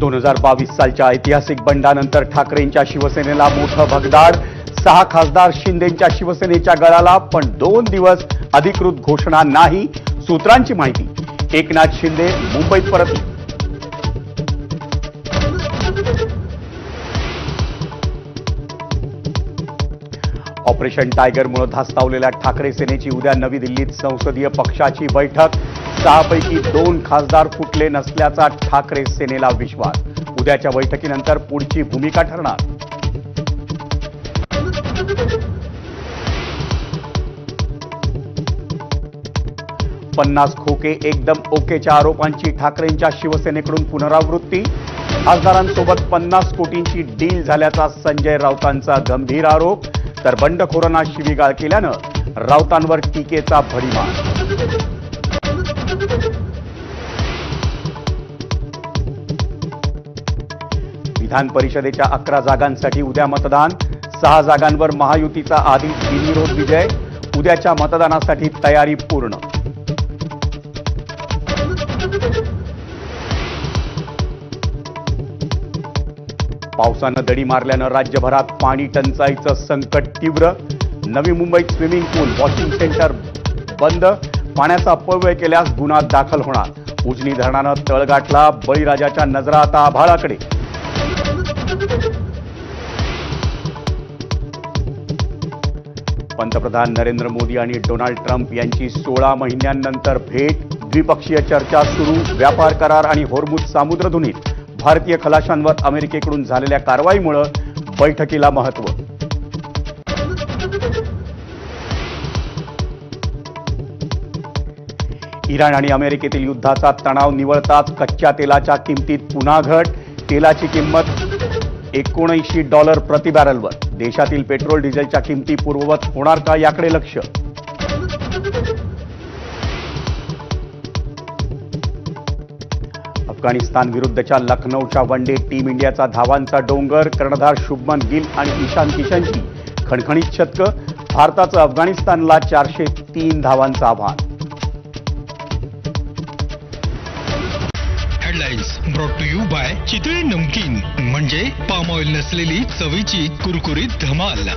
2022 सालच्या ऐतिहासिक बंडानंतर ठाकरेंच्या शिवसेनेला मोठं भगदाड। 6 खासदार शिंदेंच्या शिवसेनेच्या गळाला, पण 2 दिवस अधिकृत घोषणा नाही। सूत्रांची माहिती, एकनाथ शिंदे मुंबईत परतले। ऑपरेशन टायगरमुळे धास्तावलेल्या ठाकरे सेनेची उद्या नवी दिल्लीत संसदीय पक्षाची बैठक। 6 पैकी 2 खासदार फुटले नसल्याचा ठाकरे सेनेला विश्वास। उद्याच्या बैठकीनंतर पुढची भूमिका ठरणार। "50 खोके एकदम ओकेच्या आरोपांची ठाकरेंच्या शिवसेनेकडून पुनरावृत्ती। खासदारांसोबत 50 कोटींची डील झाल्याचा संजय राऊतांचा गंभीर आरोप। तर बंडखोरांना शिवीगाळ केल्यानं राऊतांवर टीकेचा भडीमार। विधान परिषदेच्या 11 जागांसाठी उद्या मतदान। 6 जागांवर महायुतीचा आधीच बिनविरोध विजय। उद्याच्या मतदानासाठी तयारी पूर्ण। पावसानं दडी मारल्यानं राज्यभरात पाणी टंचाईचं संकट तीव्र। नवी मुंबईत स्विमिंग पूल, वॉशिंग सेंटर बंद। पाण्याचा अपव्यय केल्यास गुन्हा दाखल होणार। उजनी धरणानं तळ गाठला। बळीराजाच्या नजरा आता आभाळाकडे। पंतप्रधान नरेंद्र मोदी आणि डोनाल्ड ट्रम्प यांची 16 महिन्यांनंतर भेट। द्विपक्षीय चर्चा सुरू। व्यापार करार आणि होर्मुझ सामुद्रधुनीत भारतीय खलाशांवर अमेरिकेकडून झालेल्या कारवाईमुळे बैठकीला महत्त्व। इराण आणि अमेरिकेतील युद्धाचा तणाव निवळताच कच्च्या तेलाच्या किमतीत पुन्हा घट। तेलाची किंमत $79 प्रति बॅरलवर। देशातील पेट्रोल डिझेलच्या किमती पूर्ववत होणार का, याकडे लक्ष। अफगाणिस्तान विरुद्धच्या लखनौच्या वनडे टीम इंडियाचा धावांचा डोंगर। कर्णधार शुभमन गिल आणि ईशान किशनची खणखणीत शतकं। भारताचं अफगाणिस्तानला 403 धावांचं आव्हान। Headlines brought to you by Chitale नमकीन, म्हणजे पाम ऑइल नसलेली चवीची कुरकुरीत धमाल।